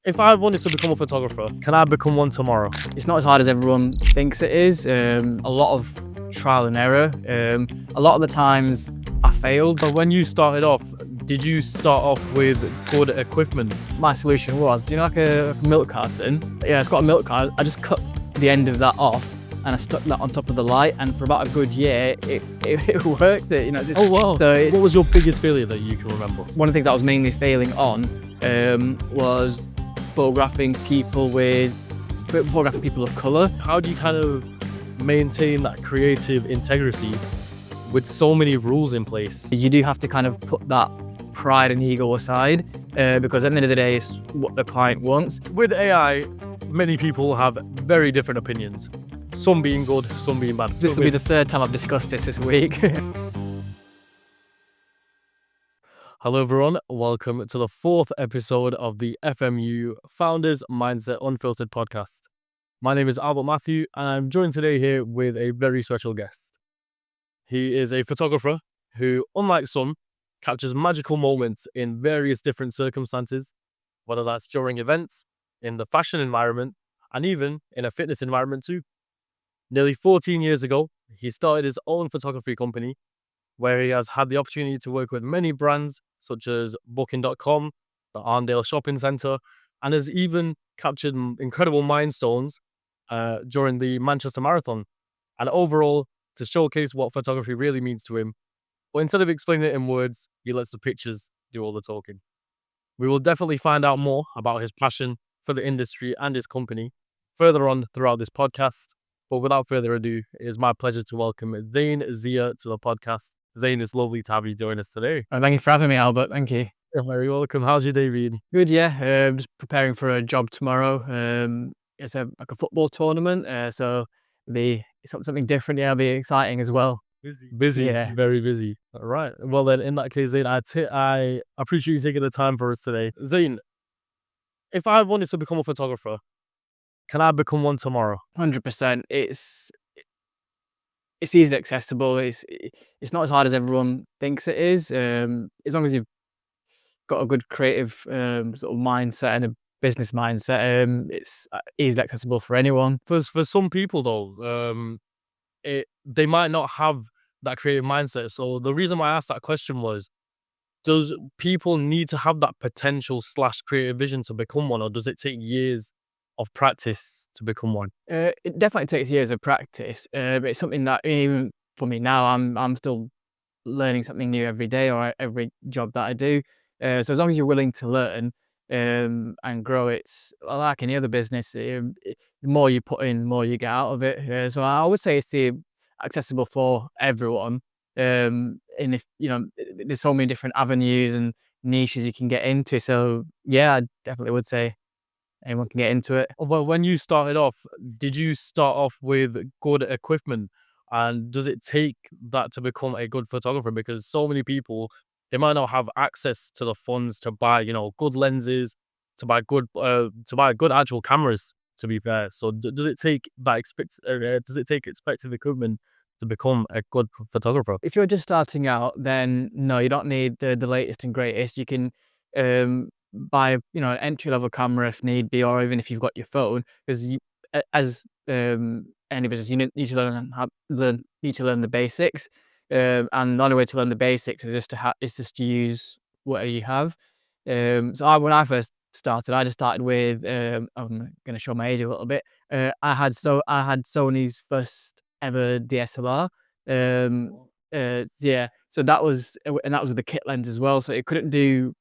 If I wanted to become a photographer, can I become one tomorrow? It's not as hard as everyone thinks it is. A lot of trial and error. A lot of the times I failed. But when you started off, did you start off with good equipment? My solution was, do you know, like a milk carton? Yeah, it's got a milk carton. I just cut the end of that off and I stuck that on top of the light, and for about a good year, it worked. Oh wow! So what was your biggest failure that you can remember? One of the things that I was mainly failing on was photographing people of colour. How do you kind of maintain that creative integrity with so many rules in place? You do have to kind of put that pride and ego aside, because at the end of the day, it's what the client wants. With AI, many people have very different opinions. Some being good, some being bad. This will be the third time I've discussed this week. Hello everyone, welcome to the fourth episode of the FMU Founders Mindset Unfiltered podcast. My name is Albert Matthew and I'm joined today here with a very special guest. He is a photographer who, unlike some, captures magical moments in various different circumstances, whether that's during events, in the fashion environment, and even in a fitness environment too. Nearly 14 years ago, he started his own photography company, where he has had the opportunity to work with many brands such as Booking.com, the Arndale Shopping Centre, and has even captured incredible milestones during the Manchester Marathon. And overall, to showcase what photography really means to him, but instead of explaining it in words, he lets the pictures do all the talking. We will definitely find out more about his passion for the industry and his company further on throughout this podcast. But without further ado, it is my pleasure to welcome Zain Zia to the podcast. Zain, it's lovely to have you join us today. Thank you for having me, Albert. Thank you. You're very welcome. How's your day been? Good, yeah. Just preparing for a job tomorrow. It's like a football tournament, so it'll be something different. Yeah, it'll be exciting as well. Busy, Yeah. very busy. All right. Well then, in that case, Zain, I appreciate you taking the time for us today. Zain, if I wanted to become a photographer, can I become one tomorrow? 100%. It's easily accessible. It's not as hard as everyone thinks it is. As long as you've got a good creative sort of mindset and a business mindset, it's easily accessible for anyone. For some people though, they might not have that creative mindset. So the reason why I asked that question was, does people need to have that potential / creative vision to become one, or does it take years of practice to become one? It definitely takes years of practice, but it's something that even for me now, I'm still learning something new every day or every job that I do. So as long as you're willing to learn and grow, it's like any other business. The more you put in, the more you get out of it. So I would say it's accessible for everyone. And if there's so many different avenues and niches you can get into. So yeah, I definitely would say anyone can get into it. Well, when you started off, did you start off with good equipment? And does it take that to become a good photographer? Because so many people, they might not have access to the funds to buy, good lenses, to buy good actual cameras, to be fair. So does it take expensive equipment to become a good photographer? If you're just starting out, then no, you don't need the latest and greatest. You can buy an entry-level camera if need be, or even if you've got your phone, because as any business, you need to learn the basics, and the only way to learn the basics is just to use whatever you have. When I first started, I just started with I'm going to show my age a little bit. I had Sony's first ever DSLR. Yeah, so that was with the kit lens as well, so it couldn't do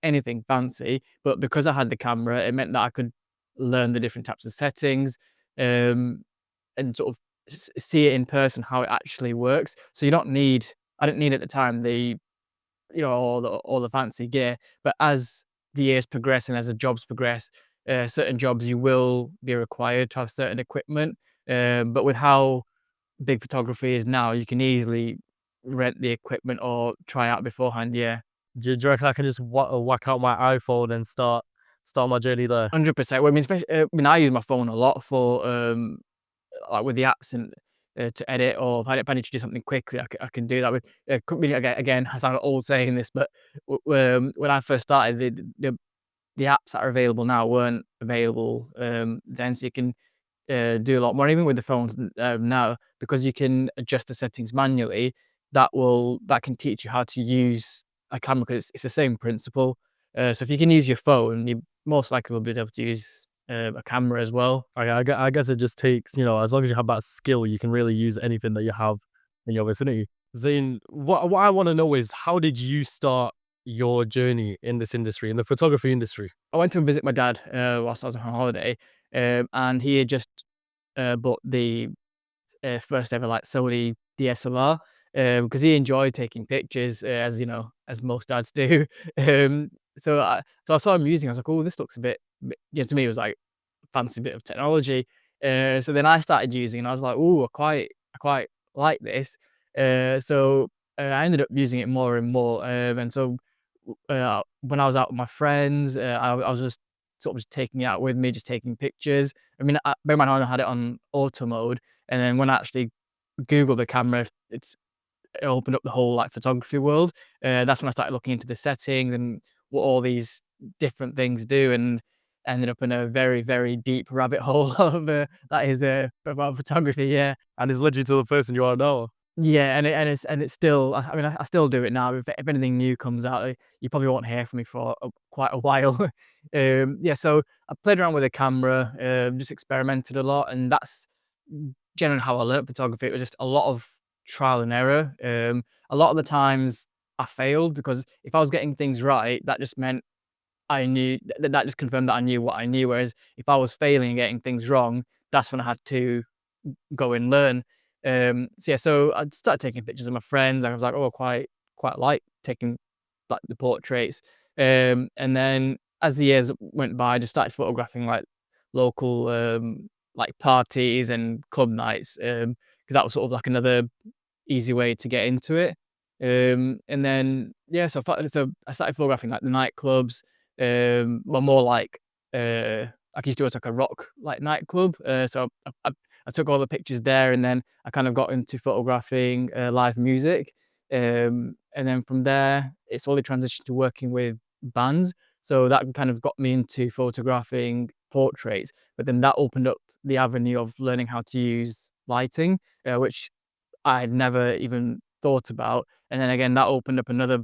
anything fancy, but because I had the camera, it meant that I could learn the different types of settings, and sort of see it in person how it actually works. So I didn't need at the time all the fancy gear, but as the years progress and as the jobs progress, certain jobs you will be required to have certain equipment, but with how big photography is now, you can easily rent the equipment or try out beforehand. Yeah. Do you reckon I can just whack out my iPhone and start my journey there? 100%. Well, I use my phone a lot for like with the apps and to edit, or if I need to do something quickly, I can do that with. Again, I sound old saying this, but when I first started, the the apps that are available now weren't available then. So you can do a lot more, even with the phones now, because you can adjust the settings manually. That can teach you how to use a camera, because it's the same principle. So if you can use your phone, you most likely will be able to use a camera as well. I guess it just takes, as long as you have that skill, you can really use anything that you have in your vicinity. Zain, what I want to know is, how did you start your journey in this industry, in the photography industry? I went to visit my dad whilst I was on holiday, and he had just bought the first ever like Sony DSLR, because he enjoyed taking pictures, as you know, as most dads do. Um, so I saw him using. I was like, "Oh, this looks a bit." Yeah, to me, it was like fancy bit of technology. So then I started using, and I was like, "Oh, I quite like this." I ended up using it more and more. And so when I was out with my friends, I was just sort of just taking it out with me, just taking pictures. I mean, bear in mind, I had it on auto mode, and then when I actually Googled the camera, it opened up the whole like photography world. That's when I started looking into the settings and what all these different things do, and ended up in a very, very deep rabbit hole of that is about photography. Yeah. And it's led you to the person you are now. Yeah, and it's still. I mean, I still do it now. If anything new comes out, you probably won't hear from me for quite a while. Yeah, so I played around with the camera, just experimented a lot, and that's generally how I learned photography. It was just a lot of trial and error. A lot of the times I failed, because if I was getting things right, that just meant I knew that just confirmed that I knew what I knew. Whereas if I was failing and getting things wrong, that's when I had to go and learn. So I started taking pictures of my friends. I was like, oh, quite like taking like the portraits. And then as the years went by, I just started photographing like local like parties and club nights, because that was sort of like another easy way to get into it. And then yeah, so I started photographing like the nightclubs, well more like I used to go to like a rock like nightclub. I took all the pictures there, and then I kind of got into photographing live music. And then from there, it slowly transitioned to working with bands. So that kind of got me into photographing portraits, but then that opened up the avenue of learning how to use lighting, which I had never even thought about. And then again, that opened up another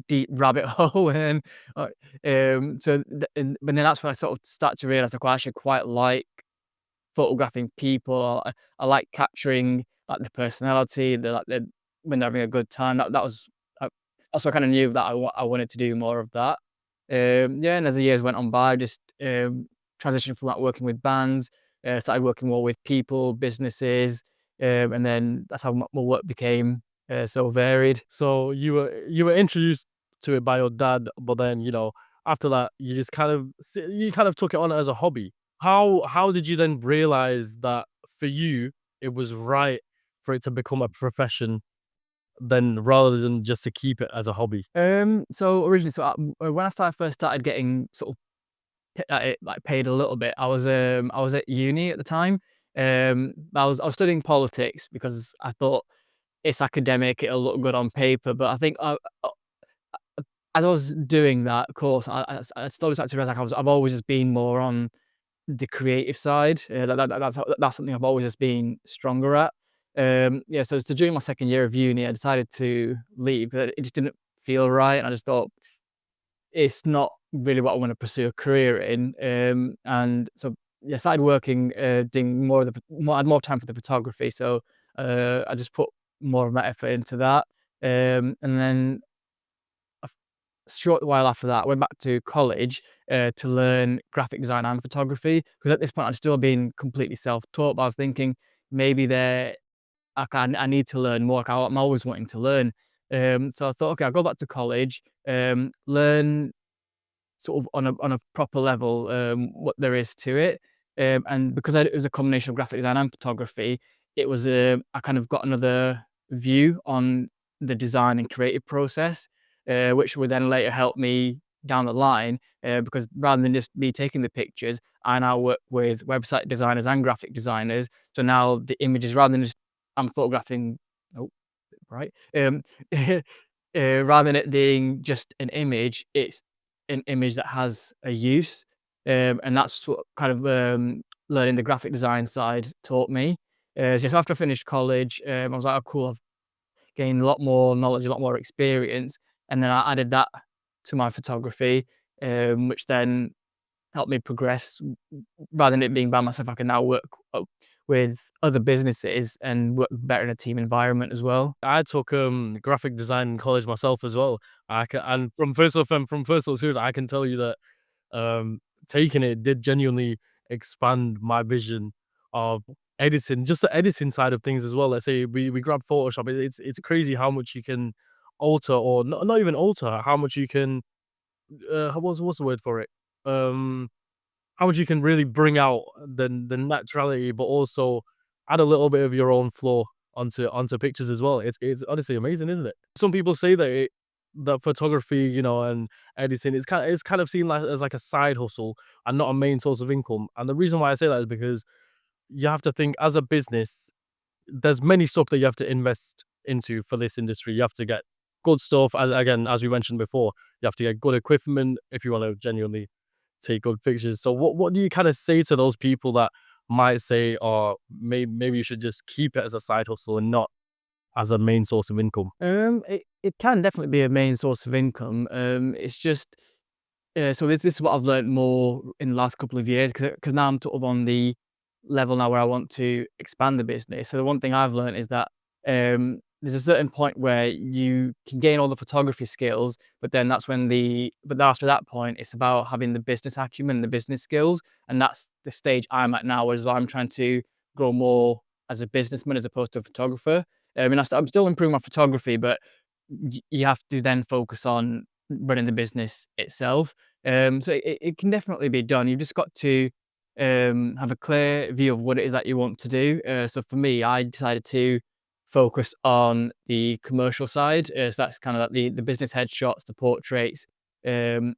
deep rabbit hole. And uh, but then that's when I sort of start to realize, like, well, I actually quite like photographing people. I like capturing like the personality, when they're having a good time. That's what I kind of knew that I wanted to do more of that. Yeah, and as the years went on by, I just transitioned from like working with bands, started working more with people, businesses, and then that's how my work became so varied. So you were introduced to it by your dad, but then, after that, you just you kind of took it on as a hobby. How did you then realize that for you it was right for it to become a profession, then rather than just to keep it as a hobby? So originally, when I first started getting sort of like paid a little bit, I was at uni at the time. I was studying politics because I thought it's academic, it'll look good on paper. But I think as I was doing that course, I slowly started to realize, like, I've always just been more on the creative side. That's something I've always just been stronger at. Yeah, so during my second year of uni, I decided to leave. It just didn't feel right, and I just thought it's not really what I want to pursue a career in. And so yeah, I started working, doing more of I had more time for the photography, so I just put more of my effort into that. And then a short while after that, I went back to college to learn graphic design and photography, because at this point I'd still been completely self-taught. But I was thinking maybe I need to learn more. Like, I'm always wanting to learn. So I thought, okay, I'll go back to college, learn sort of on a proper level, what there is to it. And because it was a combination of graphic design and photography, it was I kind of got another view on the design and creative process, which would then later help me down the line. Because rather than just me taking the pictures, I now work with website designers and graphic designers. So now the images, rather than just I'm photographing, oh, right, rather than it being just an image, it's an image that has a use. And that's what kind of learning the graphic design side taught me. So after I finished college, I was like, oh, cool, I've gained a lot more knowledge, a lot more experience. And then I added that to my photography, which then helped me progress. Rather than it being by myself, I can now work with other businesses and work better in a team environment as well. I took graphic design in college myself as well. And from personal experience, I can tell you that taking it did genuinely expand my vision of editing, just the editing side of things as well. Let's say we grab Photoshop. It's crazy how much you can alter, or not even alter, how much you can what's the word for it? Um how much you can really bring out the naturality, but also add a little bit of your own flaw onto pictures as well. It's honestly amazing, isn't it? Some people say that photography, and editing is kind of seen like as like a side hustle and not a main source of income. And the reason why I say that is because you have to think as a business, there's many stuff that you have to invest into for this industry. You have to get good stuff, as we mentioned before. You have to get good equipment if you want to genuinely take good pictures. So what do you kind of say to those people that might say, "Oh, maybe you should just keep it as a side hustle and not as a main source of income"? It can definitely be a main source of income. It's just so this is what I've learned more in the last couple of years because now I'm sort of on the level now where I want to expand the business. So the one thing I've learned is that there's a certain point where you can gain all the photography skills, but then but after that point, it's about having the business acumen, the business skills, and that's the stage I'm at now, as I'm trying to grow more as a businessman as opposed to a photographer. I mean, I'm still improving my photography, but you have to then focus on running the business itself. So it can definitely be done. You've just got to have a clear view of what it is that you want to do. So for me, I decided to focus on the commercial side. So that's kind of like the business headshots, the portraits, and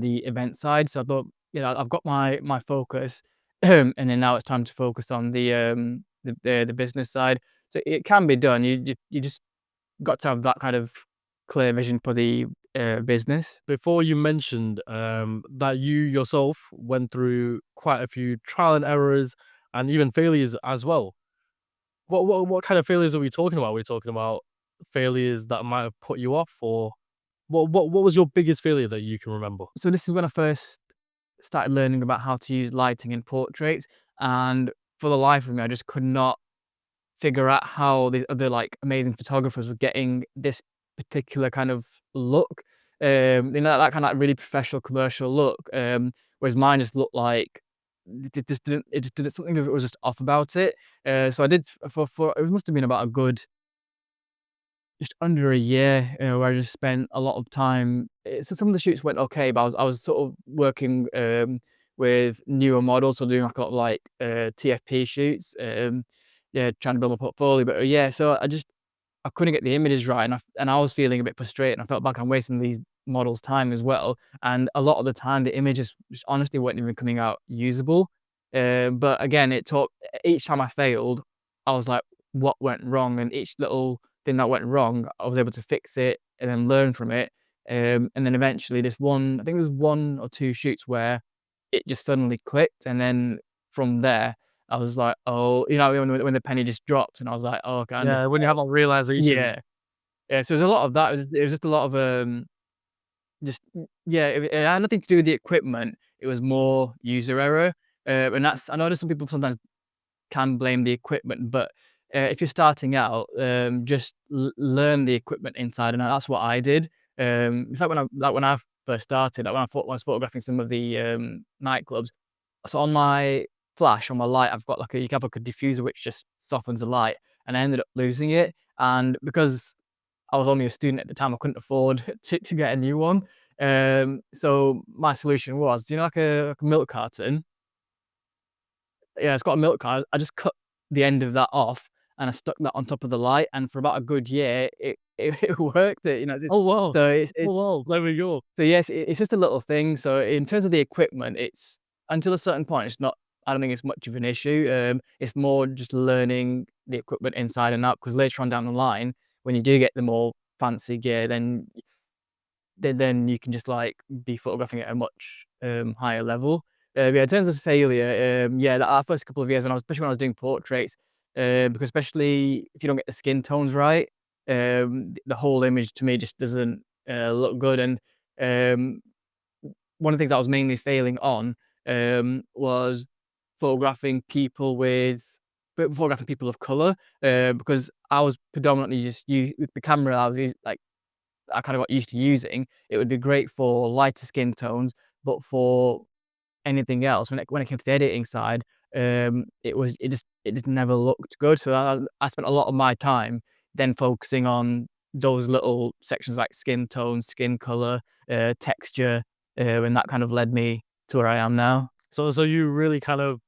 the event side. So I thought, I've got my focus, and then now it's time to focus on the business side. So it can be done. You just got to have that kind of clear vision for the business. Before you mentioned that you yourself went through quite a few trial and errors and even failures as well. What kind of failures are we talking about? Are we talking about failures that might have put you off, or what was your biggest failure that you can remember? So this is when I first started learning about how to use lighting in portraits, and for the life of me, I just could not figure out how the other like amazing photographers were getting this particular kind of look. That kind of like really professional commercial look. Whereas mine just looked like it just did something that was just off about it. So I did for it must have been about a good just under a year, where I just spent a lot of time. So some of the shoots went okay, but I was sort of working with newer models, so doing like a lot of like TFP shoots. Yeah, trying to build a portfolio. But yeah, so I couldn't get the images right, and I was feeling a bit frustrated. I felt like I'm wasting these models' time as well. And a lot of the time, the images just honestly weren't even coming out usable. But again, it taught each time I failed, I was like, what went wrong? And each little thing that went wrong, I was able to fix it and then learn from it. And then eventually, I think there's one or two shoots where it just suddenly clicked, and then from there, I was like, oh, when the penny just dropped, and I was like, oh, okay, I Yeah, when you have understand. that realization. Yeah, yeah. So there's a lot of that. It was just a lot of just yeah. It had nothing to do with the equipment. It was more user error. And that's I know that some people sometimes can blame the equipment, but if you're starting out, just learn the equipment inside and out. That's what I did. It's like when I first started, like when I was photographing some of the nightclubs. So on my flash, on my light, you can have like a diffuser which just softens the light, and I ended up losing it. And because I was only a student at the time, I couldn't afford to get a new one. So my solution was, like a milk carton? Yeah, it's got a milk carton. I just cut the end of that off and I stuck that on top of the light, and for about a good year, it worked. Oh wow. So Oh it's wow. There we go. so yes, it's just a little thing. So in terms of the equipment, it's until a certain point, it's not. I don't think it's much of an issue. It's more just learning the equipment inside and out. Because later on down the line, when you do get the more fancy gear, then then you can just like be photographing at a much higher level. Yeah, in terms of failure, yeah, our first couple of years especially when I was doing portraits, because especially if you don't get the skin tones right, the whole image to me just doesn't look good. And um, one of the things I was mainly failing on was photographing people photographing people of color, because I was predominantly just with the camera I kind of got used to using. It would be great for lighter skin tones, but for anything else, when it came to the editing side, it just never looked good. So I spent a lot of my time then focusing on those little sections like skin tone, skin color, texture, and that kind of led me to where I am now. So you really kind of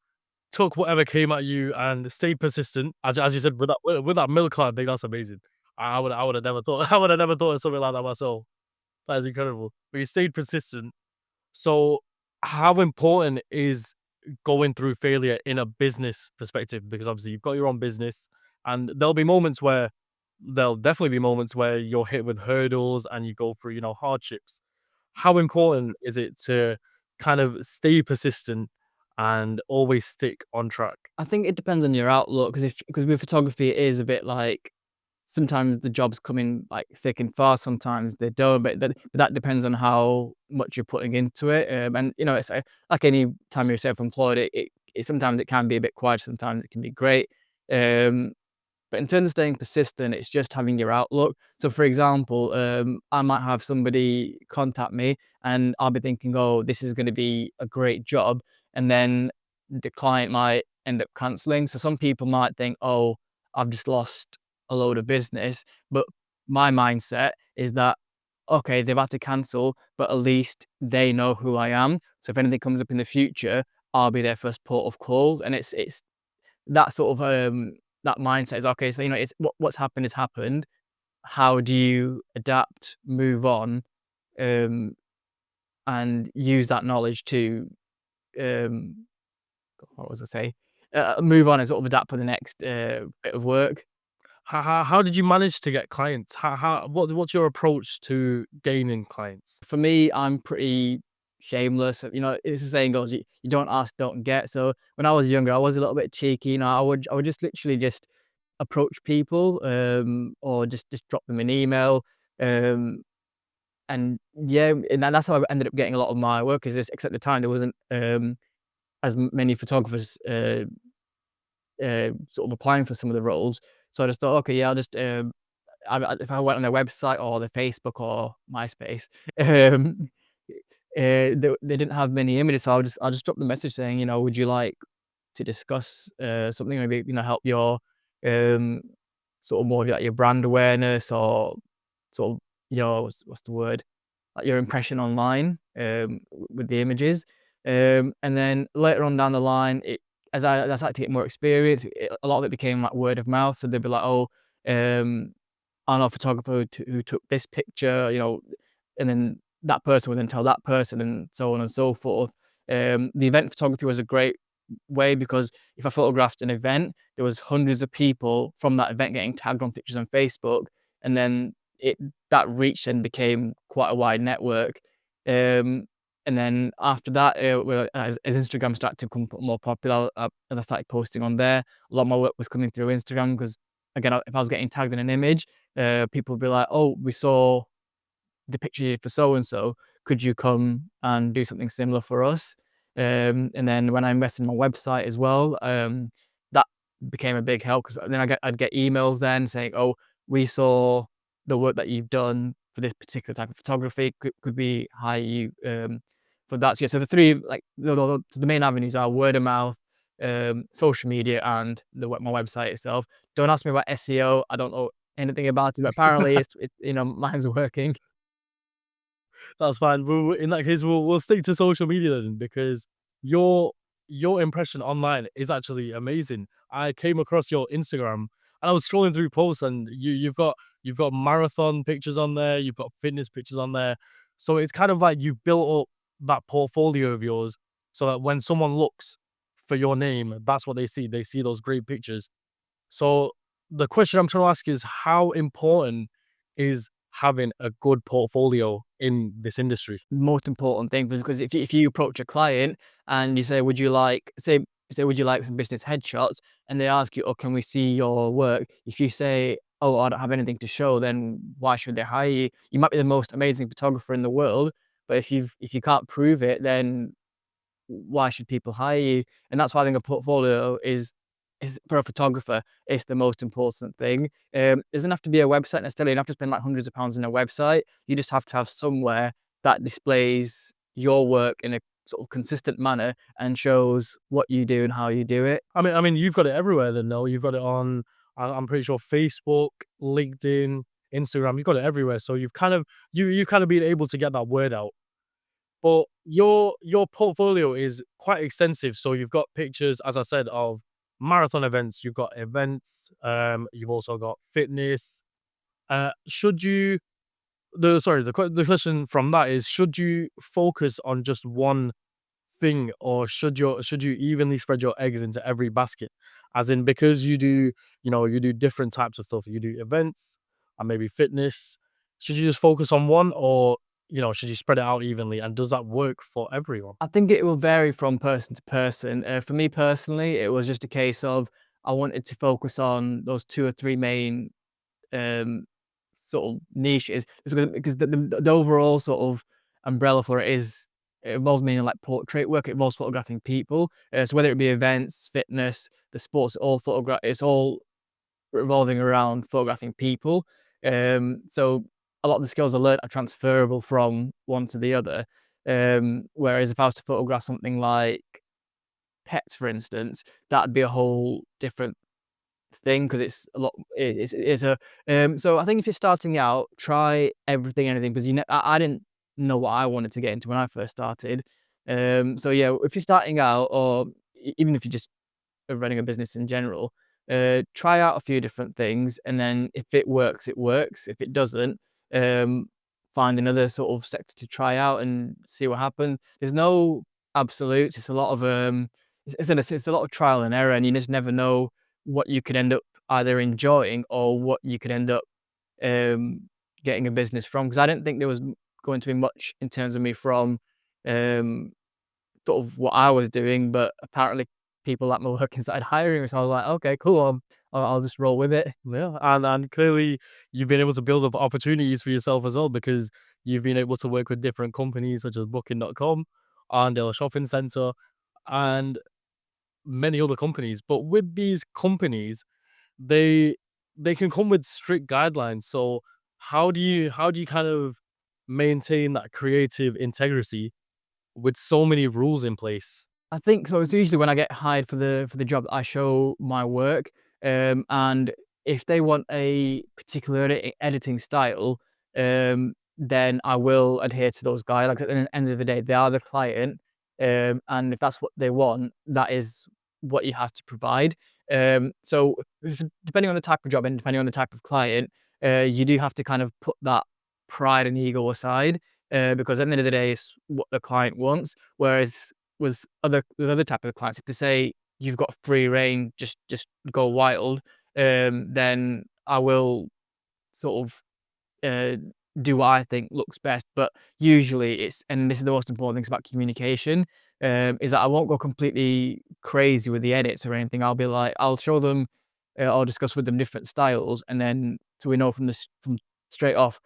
took whatever came at you and stayed persistent. As you said, with that milk card thing, that's amazing. I would have never thought I would have never thought of something like that myself. That is incredible. But you stayed persistent. So how important is going through failure in a business perspective? Because obviously you've got your own business, and there'll definitely be moments where you're hit with hurdles and you go through, hardships. How important is it to kind of stay persistent and always stick on track? I think it depends on your outlook, because with photography it is a bit like sometimes the jobs come in like thick and fast, sometimes they don't, but that depends on how much you're putting into it. And it's like any time you're self-employed, it sometimes it can be a bit quiet, sometimes it can be great. Um, but in terms of staying persistent, it's just having your outlook. So, for example, I might have somebody contact me and I'll be thinking, oh, this is going to be a great job. And then the client might end up canceling. So, some people might think, oh, I've just lost a load of business. But my mindset is that, okay, they've had to cancel, but at least they know who I am. So, if anything comes up in the future, I'll be their first port of calls. And it's that sort of that mindset is okay. So it's what's happened has happened. How do you adapt, move on, um, and use that knowledge to um, what was I say? Move on and sort of adapt for the next bit of work. How did you manage to get clients? What's your approach to gaining clients? For me, I'm pretty shameless. It's the saying goes, you don't ask, don't get. So when I was younger, I was a little bit cheeky. I would just literally just approach people, or just drop them an email. Um, and yeah, and that's how I ended up getting a lot of my work. Is this? Except at the time there wasn't as many photographers sort of applying for some of the roles. So I just thought, okay, yeah, I'll just if I went on their website or their Facebook or MySpace, um, they didn't have many images, so I'll just drop the message saying, would you like to discuss something, maybe help your um, sort of more of like your brand awareness, or sort of your what's the word, like your impression online, with the images. And then later on down the line, as I started to get more experience, a lot of it became like word of mouth. So they'd be like, oh, um, I know a photographer who took this picture, and then that person would then tell that person, and so on and so forth. The event photography was a great way, because if I photographed an event, there was hundreds of people from that event getting tagged on pictures on Facebook, and then that reach then became quite a wide network. Um, and then after that, as Instagram started to become more popular, as I started posting on there, a lot of my work was coming through Instagram, because again, if I was getting tagged in an image, people would be like, "Oh, we saw the picture for so and so. Could you come and do something similar for us?" And then when I invested in my website as well, that became a big help, because then I'd get emails then saying, "Oh, we saw the work that you've done for this particular type of photography. Could we hire you for that?" So, yeah, so the three, like the main avenues are word of mouth, social media, and my website itself. Don't ask me about SEO. I don't know anything about it, but apparently mine's working. That's fine. In that case, we'll stick to social media then, because your your impression online is actually amazing. I came across your Instagram and I was scrolling through posts, and you've got marathon pictures on there, you've got fitness pictures on there. So it's kind of like you built up that portfolio of yours, so that when someone looks for your name, that's what they see. They see those great pictures. So the question I'm trying to ask is, how important is having a good portfolio in this industry? most important thing, because if you approach a client and you say, "Would you like," say, "Would you like some business headshots?" and they ask you, "Oh, can we see your work?" If you say, "Oh, I don't have anything to show," then why should they hire you? You might be the most amazing photographer in the world, but if you can't prove it, then why should people hire you? And that's why I think a portfolio is for a photographer, it's the most important thing. It doesn't have to be a website necessarily. You don't have to spend like hundreds of pounds on a website. You just have to have somewhere that displays your work in a sort of consistent manner and shows what you do and how you do it. I mean, you've got it everywhere then, no? You've got it on, I'm pretty sure Facebook, LinkedIn, Instagram, you've got it everywhere. So you've kind of been able to get that word out. But your portfolio is quite extensive. So you've got pictures, as I said, of marathon events, you've got events, you've also got fitness. Should you the question from that is, should you focus on just one thing, or should you evenly spread your eggs into every basket? As in, because you do different types of stuff. You do events and maybe fitness. Should you just focus on one, or should you spread it out evenly? And does that work for everyone? I think it will vary from person to person. For me personally, it was just a case of I wanted to focus on those two or three main um, sort of niches, because the overall sort of umbrella for it is, it involves mainly like portrait work. It involves photographing people. So whether it be events, fitness, the sports, it's all revolving around photographing people. So a lot of the skills I learned are transferable from one to the other. Whereas if I was to photograph something like pets, for instance, that'd be a whole different thing, because it's a lot. It's a So I think if you're starting out, try everything, anything, because I didn't know what I wanted to get into when I first started. So yeah, if you're starting out, or even if you're just running a business in general, try out a few different things, and then if it works, it works. If it doesn't, um, find another sort of sector to try out and see what happens. There's no absolutes. It's a lot of it's a lot of trial and error, and you just never know what you could end up either enjoying or what you could end up um, getting a business from. Because I didn't think there was going to be much in terms of me from um, sort of what I was doing, but apparently people like my work and started hiring me. So I was like, okay, cool. I'll just roll with it. Yeah, and clearly you've been able to build up opportunities for yourself as well, because you've been able to work with different companies such as Booking.com, Arndale Shopping Centre, and many other companies. But with these companies, they they can come with strict guidelines. So how do you kind of maintain that creative integrity with so many rules in place? I think so. It's usually when I get hired for the job that I show my work, and if they want a particular editing style, then I will adhere to those guidelines. At the end of the day, they are the client, and if that's what they want, that is what you have to provide. So depending on the type of job and depending on the type of client, you do have to kind of put that pride and ego aside, because at the end of the day, it's what the client wants. Whereas with other type of clients, if they say you've got free reign, just go wild, then I will sort of uh, do what I think looks best. But usually it's, and this is the most important thing about communication, is that I won't go completely crazy with the edits or anything. I'll be like, I'll show them, I'll discuss with them different styles, and then so we know from straight off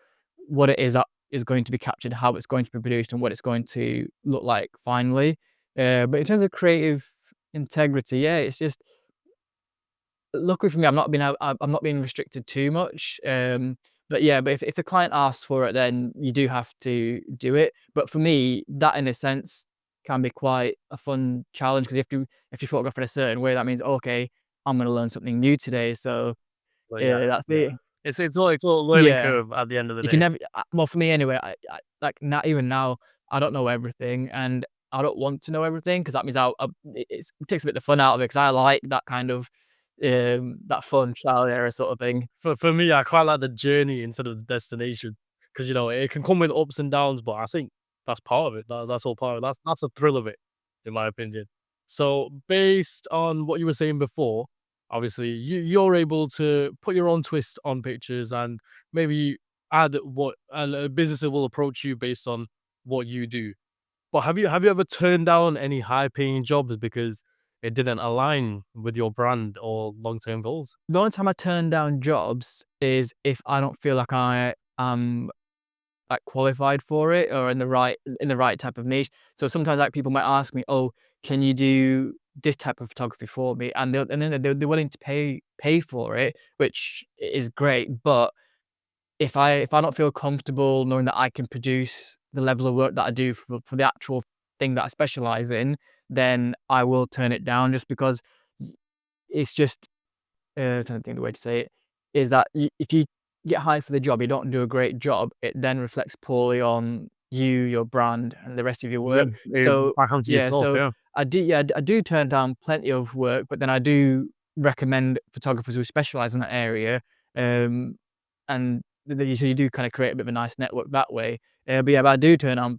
what it is that is going to be captured, how it's going to be produced, and what it's going to look like finally. But in terms of creative integrity, yeah, it's just, luckily for me, I'm not being restricted too much. But yeah, but if the client asks for it, then you do have to do it. But for me, that in a sense can be quite a fun challenge, because if you photograph in a certain way, that means okay, I'm going to learn something new today. So But yeah, that's yeah. it. It's all a learning Yeah, curve at the end of the you can day. never. Well, for me anyway, I like, not even now, I don't know everything, and I don't want to know everything, because that means it takes a bit of the fun out of it. Because I like that kind of that fun trial and error sort of thing. For me, I quite like the journey instead of the destination, because it can come with ups and downs, but I think that's part of it. That's all part of it. That's the thrill of it, in my opinion. So, based on what you were saying before, obviously you're able to put your own twist on pictures, and maybe businesses will approach you based on what you do. But have you ever turned down any high paying jobs because it didn't align with your brand or long term goals? The only time I turn down jobs is if I don't feel like I am like qualified for it or in the right type of niche. So sometimes like people might ask me, "Oh, can you do this type of photography for me?" And then they're willing to pay for it, which is great. But if I don't feel comfortable knowing that I can produce the level of work that I do for the actual thing that I specialize in, then I will turn it down just because it's just trying to think of the way to say it, is that if you get hired for the job, you don't do a great job, it then reflects poorly on you, your brand, and the rest of your Yeah, work. So back onto yeah, yourself. so Yeah. I do turn down plenty of work, but then I do recommend photographers who specialize in that area, um, and so you do kind of create a bit of a nice network that way. But I do turn down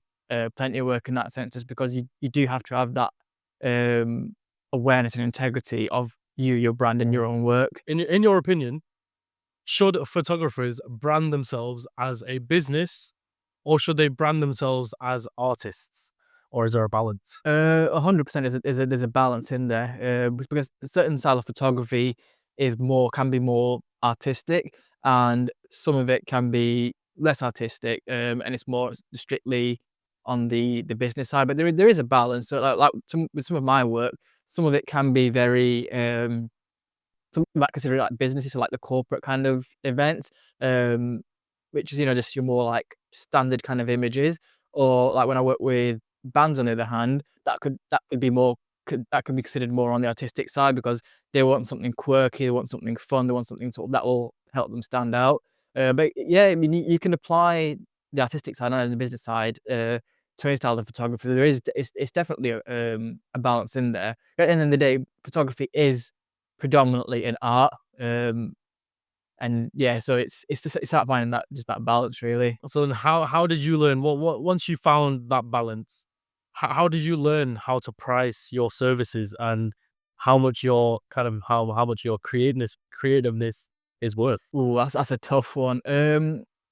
plenty of work in that sense, just because you do have to have that um, awareness and integrity of you, your brand, and your own work. In your opinion, should photographers brand themselves as a business or should they brand themselves as artists? Or is there a balance? 100% there's a balance in there, because a certain style of photography can be more artistic, and some of it can be less artistic, and it's more strictly on the business side. But there is a balance. So with some of my work, some of it can be very some might consider it like businesses, so like the corporate kind of events, um, which is, just your more like standard kind of images. Or like when I work with bands on the other hand, that could be considered more on the artistic side because they want something quirky, they want something fun, they want something sort of that will help them stand out. But yeah, I mean, you can apply the artistic side and the business side to any style of photography. It's definitely a balance in there. At the end of the day, photography is predominantly in art. And yeah, so it's about finding that balance really. So then how did you learn what once you found that balance, how did you learn how to price your services and how much your kind of how much your creativeness is worth? Ooh, that's a tough one.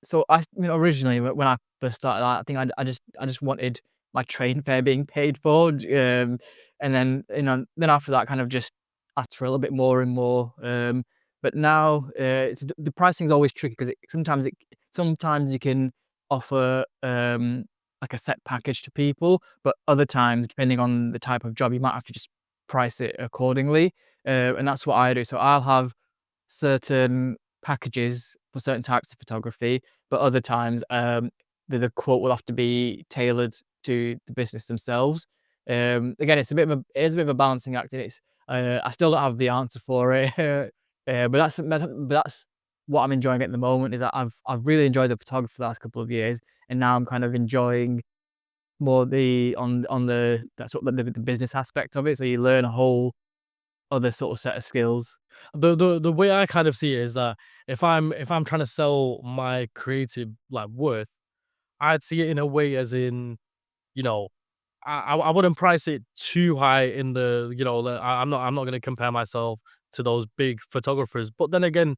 So originally when I first started, I think I just wanted my train fare being paid for, and then then after that, kind of just asked for a little bit more and more. But now the pricing is always tricky because sometimes you can offer like a set package to people, but other times, depending on the type of job, you might have to just price it accordingly. And that's what I do. So I'll have certain packages for certain types of photography, but other times, the quote will have to be tailored to the business themselves. Again, it is a bit of a balancing act, and I still don't have the answer for it. But that's what I'm enjoying at the moment. Is that I've really enjoyed the photography for the last couple of years, and now I'm kind of enjoying more on the that sort of the business aspect of it. So you learn a whole other sort of set of skills. The way I kind of see it is that if I'm trying to sell my creative like worth, I'd see it in a way as in, you know, I wouldn't price it too high in I'm not gonna compare myself to those big photographers. But then again,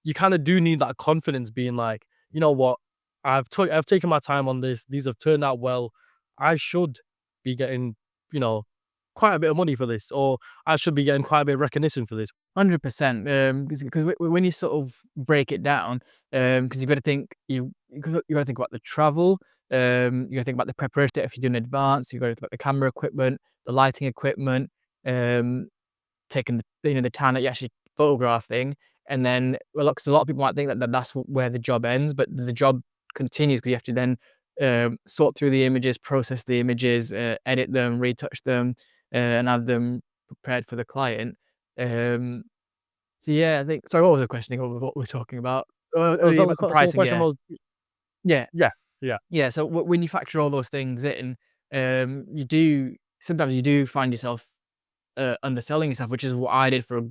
you kind of do need that confidence being like, you know what, I've taken my time on this. These have turned out well. I should be getting, you know, quite a bit of money for this, or I should be getting quite a bit of recognition for this. 100%, because when you sort of break it down, because you gotta think about the travel, you gotta think about the preparation if you do in advance, you gotta think about the camera equipment, the lighting equipment, um, taking the time that you're actually photographing, and then well, look, 'cause a lot of people might think that's where the job ends, but the job continues because you have to then sort through the images, process the images, edit them, retouch them, and have them prepared for the client. Um, so yeah, I think. Sorry, what was the question again? What we're talking about? Yeah, about the So the pricing. question Yeah, was, yeah, yes, yeah. yeah. So when you factor all those things in, you do sometimes you do find yourself underselling yourself, which is what I did for a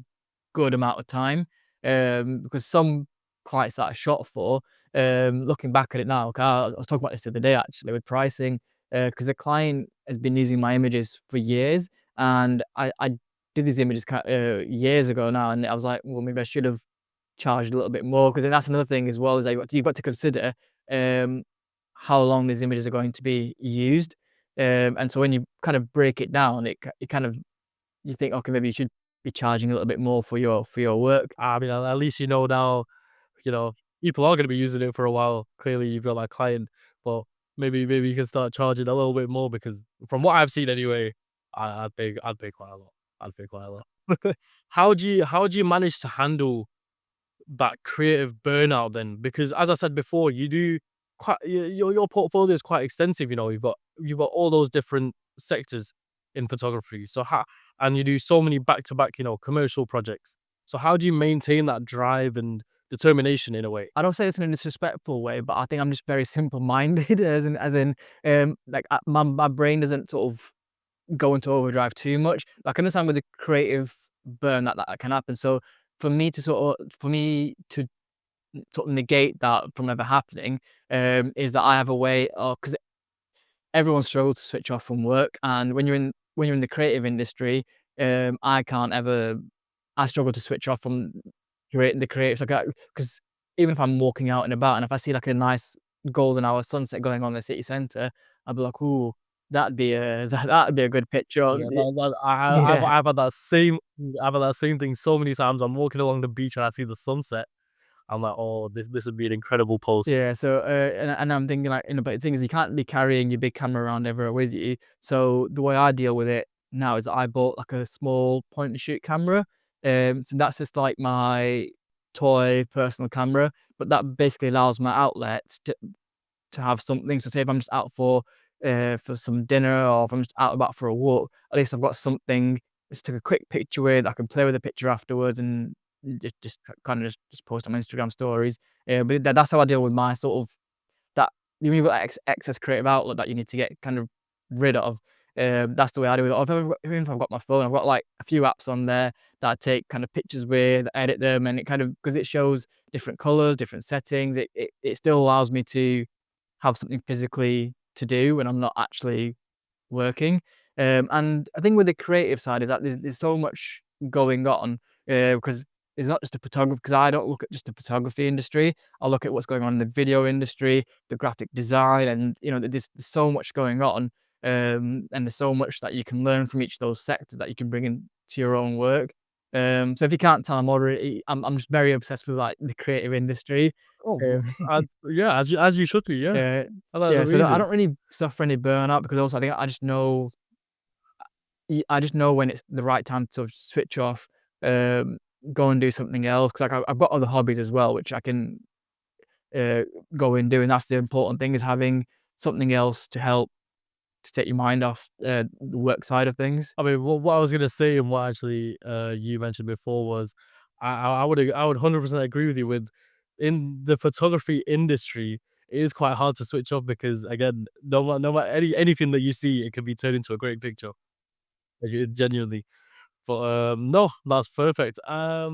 good amount of time. Because some clients that I shot for, looking back at it now, 'cause I was talking about this the other day actually with pricing, because the client has been using my images for years, and I did these images years ago now, and I was like, well, maybe I should have charged a little bit more, because then that's another thing as well, is that you've got to consider um, how long these images are going to be used. And so when you kind of break it down, it kind of, you think, okay, maybe you should be charging a little bit more for your work. I mean, at least you know now, you know, people are gonna be using it for a while. Clearly, you've got that client, but maybe you can start charging a little bit more because from what I've seen anyway, I'd pay quite a lot. I'd pay quite a lot. How do you manage to handle that creative burnout then? Because as I said before, you do quite your portfolio is quite extensive. You know, you've got all those different sectors in photography. So how and you do so many back to back, commercial projects. So how do you maintain that drive and determination in a way? I don't say this in a disrespectful way, but I think I'm just very simple minded, as in, like, my brain doesn't sort of go into overdrive too much. I can understand with the creative burn that can happen. So for me to sort of negate that from ever happening, is that I have a way of, because everyone struggles to switch off from work, and when you're in the creative industry, I can't ever. I struggle to switch off from creating the creatives. Like, because even if I'm walking out and about, and if I see like a nice golden hour sunset going on in the city centre, I'd be like, "Ooh, that'd be a good picture." Yeah, I've Yeah. I've had that same thing so many times. I'm walking along the beach and I see the sunset. I'm like, oh, this would be an incredible post. Yeah, so, and I'm thinking, like, but the thing is, you can't be carrying your big camera around everywhere with you. So the way I deal with it now is that I bought like a small point and shoot camera. So that's just like my toy personal camera, but that basically allows my outlets to have something. So say if I'm just out for some dinner, or if I'm just out about for a walk, at least I've got something just take a quick picture with. I can play with the picture afterwards and just kind of just post on my Instagram stories. But that's how I deal with my sort of that. You've got excess creative outlet that you need to get kind of rid of. That's the way I do it. Even if I've got my phone, I've got like a few apps on there that I take kind of pictures with, edit them, and it kind of, because it shows different colors, different settings. It still allows me to have something physically to do when I'm not actually working. And I think with the creative side is that there's so much going on, because it's not just a photographer. Because I don't look at just the photography industry. I look at what's going on in the video industry, the graphic design, and there's so much going on, and there's so much that you can learn from each of those sectors that you can bring into your own work. So if you can't tell, I'm just very obsessed with like the creative industry. Oh, Um, yeah, as you should be. Yeah, uh, oh, that's yeah, so I amazing. don't really suffer any burnout, because also I think I just know when it's the right time to sort of switch off, um, go and do something else. Because like, I've got other hobbies as well, which I can, uh, go and do, and that's the important thing, is having something else to help to take your mind off, the work side of things. I mean, what I was gonna say and what actually you mentioned before was I would 100% agree with you with in the photography industry. It is quite hard to switch off because again, no matter anything that you see, it can be turned into a great picture. Like, genuinely. But no, that's perfect. I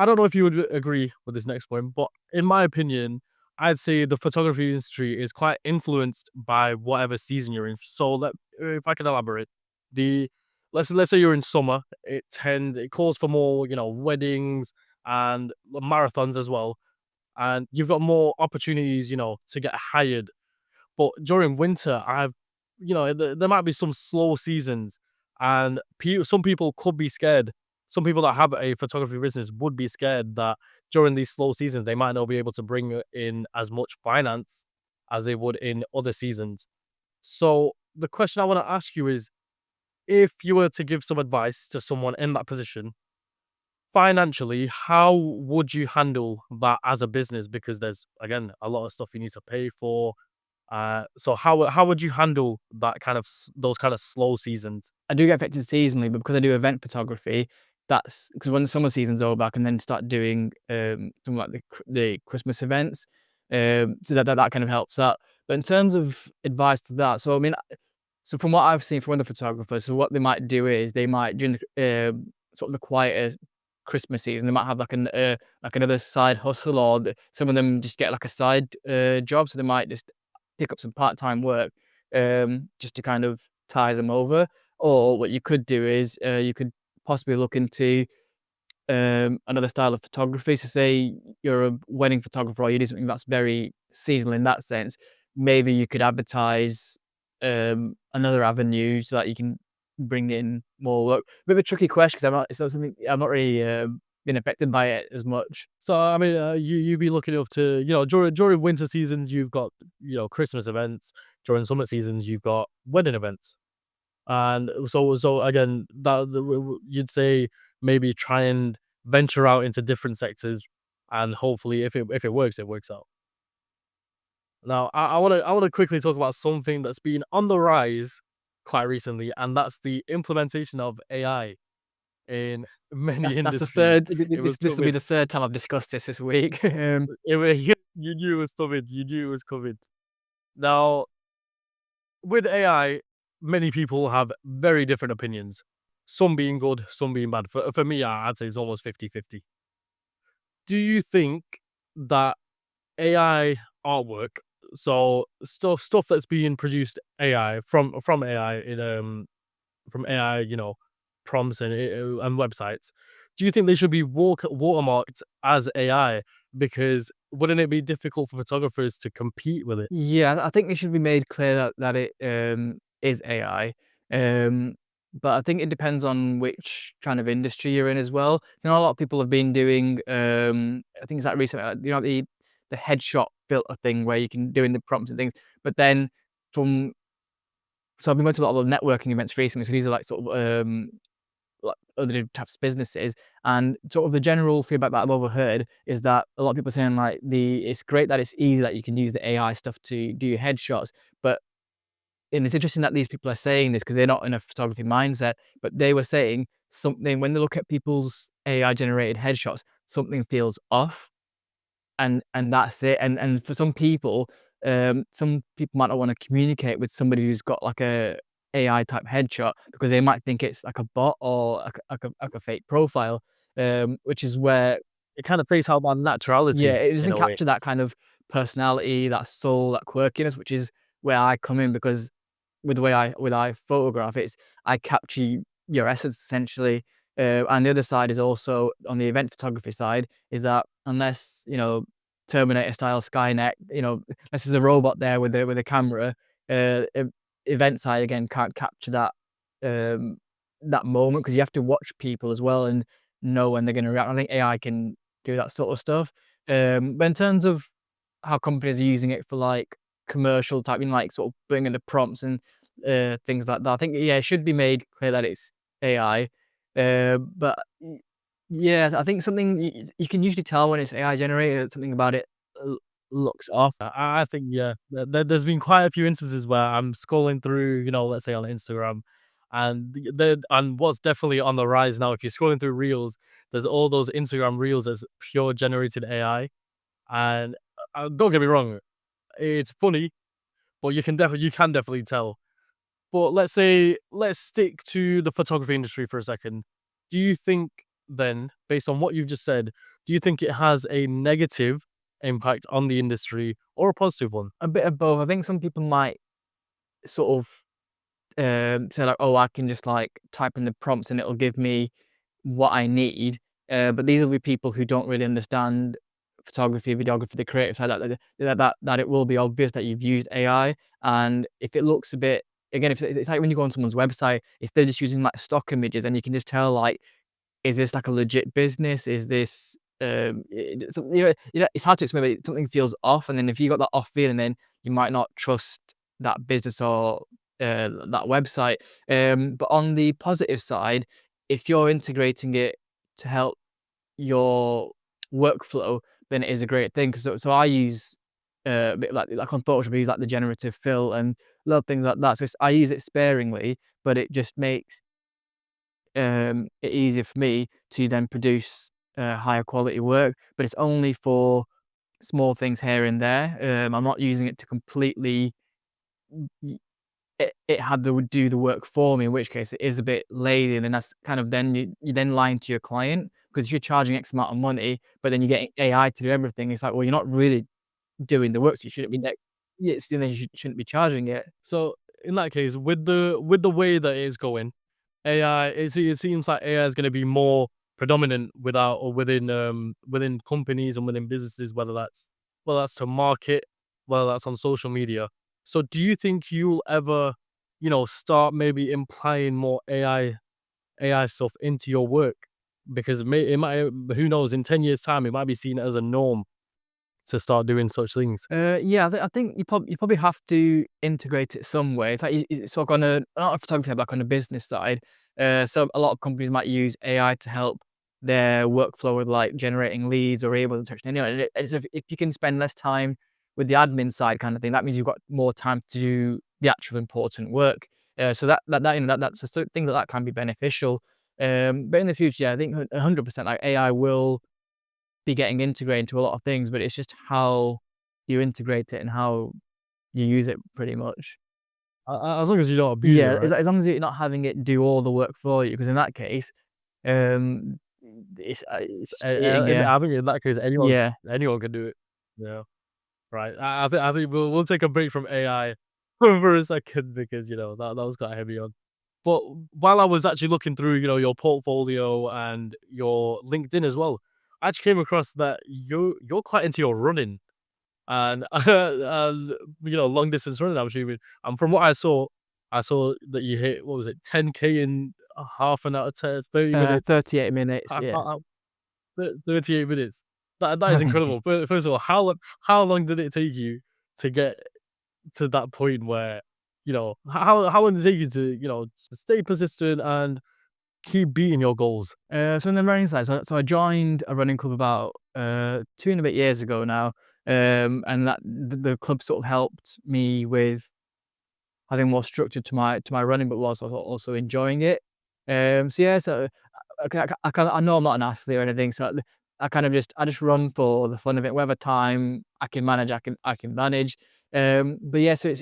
don't know if you would agree with this next point, but in my opinion, I'd say the photography industry is quite influenced by whatever season you're in. So if I can elaborate, the let's say you're in summer, it calls for more, weddings and marathons as well, and you've got more opportunities, to get hired. But during winter, there might be some slow seasons, and some people could be scared. Some people that have a photography business would be scared that during these slow seasons, they might not be able to bring in as much finance as they would in other seasons. So the question I want to ask you is, if you were to give some advice to someone in that position, financially, how would you handle that as a business? Because there's, again, a lot of stuff you need to pay for, so how would you handle that kind of those kind of slow seasons? I do get affected seasonally, but because I do event photography, that's because when the summer season's over, I can then start doing, something like the Christmas events. So that kind of helps out. But in terms of advice to that, so I mean, so from what I've seen from other photographers, so what they might do is they might, during the, sort of the quieter Christmas season, they might have like another side hustle, or some of them just get like a side job. So they might just pick up some part time work, just to kind of tie them over. Or what you could do is, you could possibly look into another style of photography. So say you're a wedding photographer or you do something that's very seasonal in that sense, maybe you could advertise another avenue so that you can bring in more work. Bit of a tricky question because it's not something I'm not really been affected by it as much. So I mean, you'd be looking up to, during winter seasons you've got, Christmas events. During summer seasons you've got wedding events. And so again, you'd say maybe try and venture out into different sectors, and hopefully, if it works, it works out. Now, I wanna quickly talk about something that's been on the rise quite recently, and that's the implementation of AI in many That's the industries. third. It was This will be coming. the third time I've discussed this week. You knew it was coming. You knew it was coming. Now, with AI, many people have very different opinions. Some being good, some being bad. For me, I'd say it's almost 50-50. Do you think that AI artwork, so stuff that's being produced AI from AI from AI, prompts and websites, do you think they should be watermarked as AI? Because wouldn't it be difficult for photographers to compete with it? Yeah, I think it should be made clear that it is AI. Um, but I think it depends on which kind of industry you're in as well. You know, a lot of people have been doing I think it's like recently, the headshot filter thing where you can do in the prompts and things. But then from so I've been going to a lot of networking events recently. So these are like sort of like other different types of businesses. And sort of the general feedback that I've overheard is that a lot of people are saying like it's great that it's easy that you can use the AI stuff to do your headshots, but and it's interesting that these people are saying this because they're not in a photography mindset, but they were saying something when they look at people's AI generated headshots, something feels off and that's it. And for some people might not want to communicate with somebody who's got like a AI type headshot because they might think it's like a bot or like a fake profile, which is where It kind of takes out my yeah, naturality it in doesn't a way. capture that kind of personality, that soul, that quirkiness, which is where I come in because with the way I photograph, I capture your essence essentially. And the other side is also on the event photography side is that unless Terminator style Skynet, unless there's a robot there with a camera, event side again can't capture um, that moment because you have to watch people as well and know when they're going to react. I think AI can do that sort of stuff. But in terms of how companies are using it for like commercial type, like sort of bringing the prompts and things like that, I think yeah, it should be made clear that it's AI. But yeah, I think something you can usually tell when it's AI generated. Something about it l- looks off. I think, yeah, there's been quite a few instances where I'm scrolling through, let's say on Instagram, and and what's definitely on the rise now, if you're scrolling through reels, there's all those Instagram reels as pure generated AI. And don't get me wrong, it's funny, but you can definitely tell. But let's stick to the photography industry for a second. Do you think then, based on what you've just said, do you think it has a negative impact on the industry or a positive one? A bit of both. I think some people might sort of say like, "Oh, I can just like type in the prompts and it'll give me what I need." But these will be people who don't really understand photography, videography, the creative side. That it will be obvious that you've used AI, and if it looks a bit again, if it's like when you go on someone's website, if they're just using like stock images, and you can just tell like is this like a legit business? Is this it's hard to explain, but something feels off, and then if you got that off feeling, then you might not trust that business or that website. But on the positive side, if you're integrating it to help your workflow, then it is a great thing. Because so I use a bit like on Photoshop, I use like the generative fill and little things like that. So I use it sparingly, but it just makes it easier for me to then produce higher quality work, but it's only for small things here and there. I'm not using it to completely y- it had to do the work for me, in which case it is a bit lazy, and then that's kind of then you then lying to your client because if you're charging X amount of money, but then you get AI to do everything, it's like, well, you're not really doing the work, so you shouldn't be yes, then you shouldn't be charging it. So in that case, with the way that it is going, AI, it seems like AI is going to be more predominant without or within companies and within businesses, whether that's to market, whether that's on social media. So do you think you'll ever, start maybe implying more AI stuff into your work? Because it might, who knows, in 10 years' time, it might be seen as a norm to start doing such things. Yeah, I think you probably have to integrate it some way. It's like it's sort of on a not a photography, but like on a business side. So a lot of companies might use AI to help their workflow with like generating leads or able to touch. It's if you can spend less time with the admin side kind of thing, that means you've got more time to do the actual important work. So that's a thing that can be beneficial. But in the future, yeah, I think 100% like AI will be getting integrated into a lot of things, but it's just how you integrate it and how you use it pretty much. As long as you don't abuse it, Yeah, right? as long as you're not having it do all the work for you, because in that case, um, it's cheating, yeah. I think in that case, Yeah. anyone can do it. Yeah, right. I think we'll take a break from AI for a second because that was quite heavy on. But while I was actually looking through, your portfolio and your LinkedIn as well, I actually came across that you're quite into your running and long distance running. I'm assuming. And from what I saw that you hit, what was it, 10K in half an hour, 30 minutes, 38 minutes, ha- yeah. ha- ha- 38 minutes. That is incredible. First of all, how long did it take you to get to that point where, how long did it take you to, to stay persistent and keep beating your goals? So in the running side, so I joined a running club about 2 and a bit years ago now, and that the club sort of helped me with having more structure to my running, but whilst also enjoying it. So yeah, so I know I'm not an athlete or anything, so I just run for the fun of it. Whatever time I can manage, I can manage. But yeah, so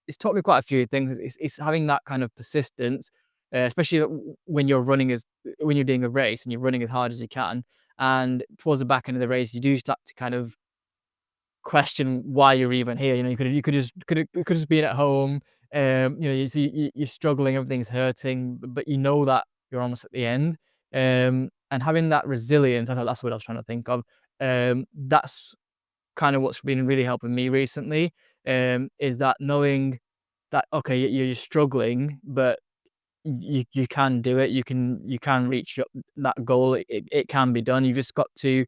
it's taught me quite a few things. It's having that kind of persistence, especially when you're running when you're doing a race and you're running as hard as you can. And towards the back end of the race, you do start to kind of question why you're even here. You could just been at home. You're struggling, everything's hurting, but you know that you're almost at the end. And having that resilience, I thought that's what I was trying to think of. That's kind of what's been really helping me recently. Is that knowing that okay, you're struggling, but you can do it. You can reach that goal. It can be done. You've just got to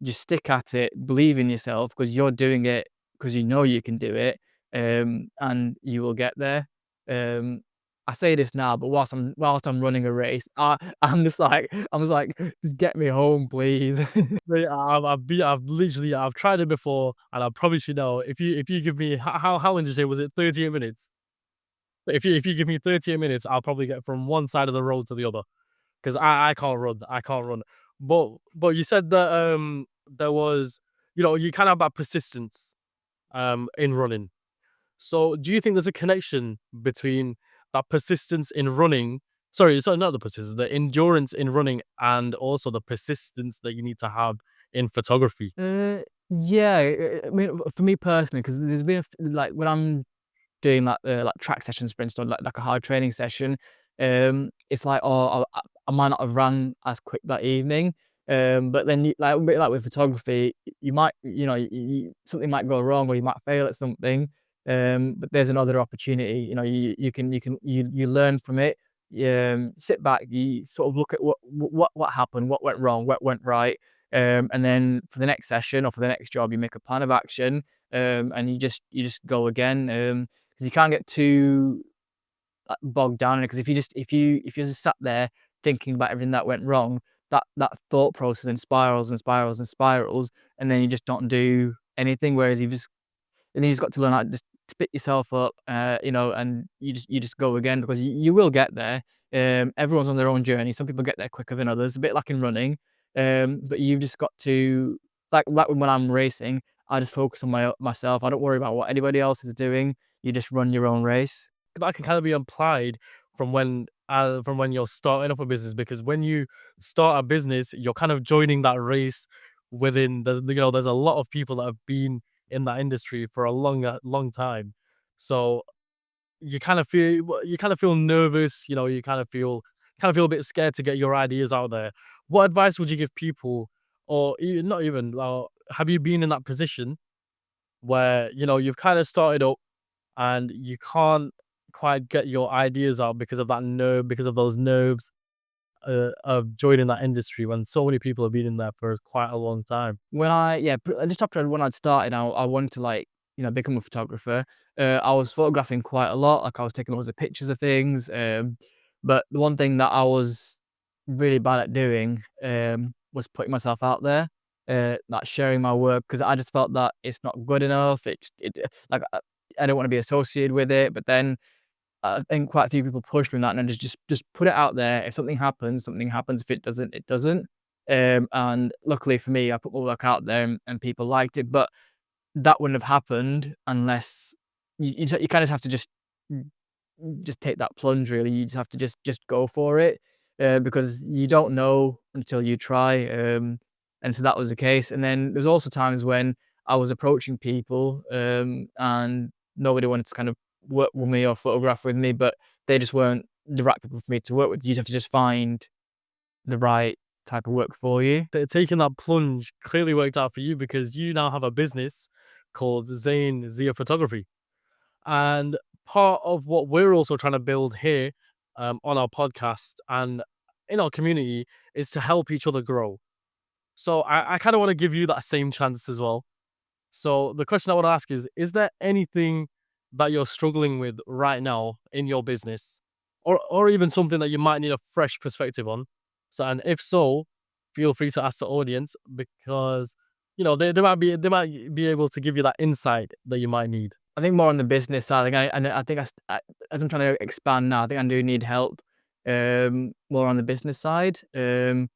just stick at it, believe in yourself because you're doing it because you know you can do it, and you will get there. Um, I say this now, but whilst I'm running a race, I'm just like, just get me home, please. Mate, I've tried it before, and I promise you now, if you give me how long did you say, was it 38 minutes? If you give me 38 minutes, I'll probably get from one side of the road to the other because I can't run. I can't run. But you said that there was, you kind of about persistence in running. So do you think there's a connection between that persistence in running? Sorry, not the persistence, the endurance in running, and also the persistence that you need to have in photography. Uh, yeah, I mean, for me personally, because there's been like when I'm doing like track sessions, for instance, like a hard training session, it's like, oh, I might not have run as quick that evening. But then like a bit like with photography, you might, something might go wrong or you might fail at something. But there's another opportunity. You learn from it. Sit back, you sort of look at what happened, what went wrong, what went right. And then for the next session or for the next job, you make a plan of action, and you just go again. Because you can't get too bogged down in it. Because if you just sat there thinking about everything that went wrong, that thought process then spirals and spirals and spirals, and then you just don't do anything. Whereas you just got to learn how to just to pick yourself up, and you just go again because you will get there. Everyone's on their own journey. Some people get there quicker than others, a bit like in running. But you've just got to like when I'm racing, I just focus on myself. I don't worry about what anybody else is doing. You just run your own race. That can kind of be applied from when you're starting up a business, because when you start a business, you're kind of joining that race within there's a lot of people that have been in that industry for a long time. So you kind of feel nervous, you kind of feel kind of feel a bit scared to get your ideas out there. What advice would you give people, or not even, have you been in that position where, you've kind of started up and you can't quite get your ideas out because of that nerve, because of those nerves of joining that industry when so many people have been in there for quite a long time? When just after when I'd started, I wanted to, like, become a photographer. I was photographing quite a lot, like I was taking loads of pictures of things. But the one thing that I was really bad at doing was putting myself out there, like sharing my work, because I just felt that it's not good enough. Like I don't want to be associated with it. But then I think quite a few people pushed me on that, and then just put it out there. If something happens, something happens. If it doesn't, it doesn't. And luckily for me, I put my work out there, and people liked it. But that wouldn't have happened unless you kind of have to just take that plunge. Really, you just have to just go for it, because you don't know until you try. And so that was the case. And then there's also times when I was approaching people, and nobody wanted to kind of work with me or photograph with me, but they just weren't the right people for me to work with. You just have to just find the right type of work for you. Taking that plunge clearly worked out for you because you now have a business called Zain Zia Photography. And part of what we're also trying to build here, on our podcast and in our community, is to help each other grow. So I kind of want to give you that same chance as well. So the question I want to ask is there anything that you're struggling with right now in your business, or even something that you might need a fresh perspective on? So, and if so, feel free to ask the audience, because they might be able to give you that insight that you might need. I think more on the business side. I think as I'm trying to expand now, I think I do need help, more on the business side. But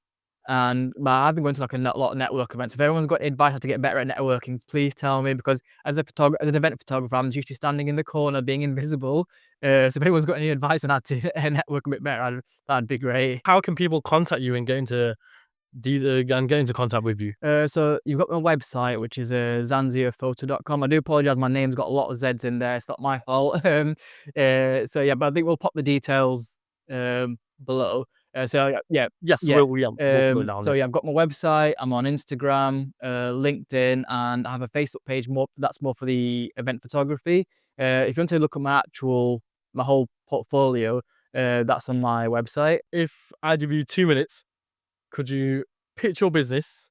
I've been going to, like, a lot of network events. If everyone's got advice how to get better at networking, please tell me, because as an event photographer, I'm usually standing in the corner being invisible. So if anyone's got any advice on how to network a bit better, that'd be great. How can people contact you and get into contact with you? So you've got my website, which is zanziaphoto.com. I do apologize, my name's got a lot of Z's in there. It's not my fault. So yeah, but I think we'll pop the details below. Yeah, Yes, yeah. we'll put it down So there. yeah, I've got my website. I'm on Instagram, LinkedIn, and I have a Facebook page. That's more for the event photography. If you want to look at my whole portfolio, that's on my website. If I give you 2 minutes, could you pitch your business,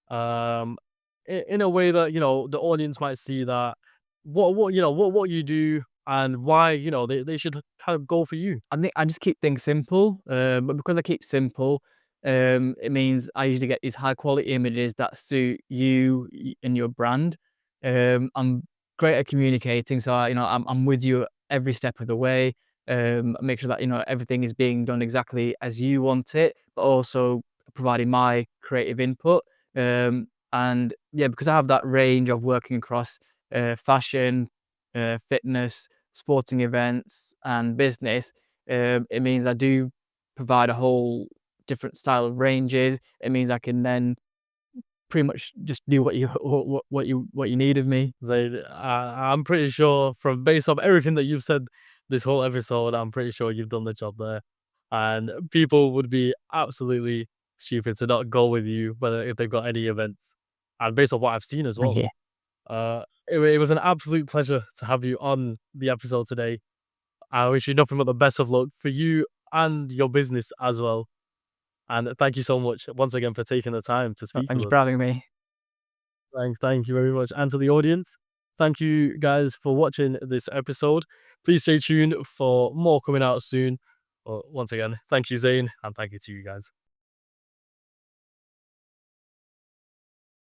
um, in a way that the audience might see that what you do and why they should kind of go for you? I think I just keep things simple, but because I keep simple, it means I usually get these high quality images that suit you and your brand. I'm great at communicating, so I'm with you every step of the way. Make sure that everything is being done exactly as you want it, but also providing my creative input. And yeah, because I have that range of working across fashion, fitness, sporting events, and business, it means I do provide a whole different style of ranges. It means I can then pretty much just do what you what you need of me. Zaid, I'm pretty sure, from based off everything that you've said this whole episode, I'm pretty sure you've done the job there. And people would be absolutely stupid to not go with you, whether if they've got any events. And based on what I've seen as well. Yeah. It was an absolute pleasure to have you on the episode today. I wish you nothing but the best of luck for you and your business as well. And thank you so much once again for taking the time to speak Thank with you for us. having me. Thanks, thank you very much. And to the audience, thank you guys for watching this episode. Please stay tuned for more coming out soon. But once again, thank you, Zane, and thank you to you guys.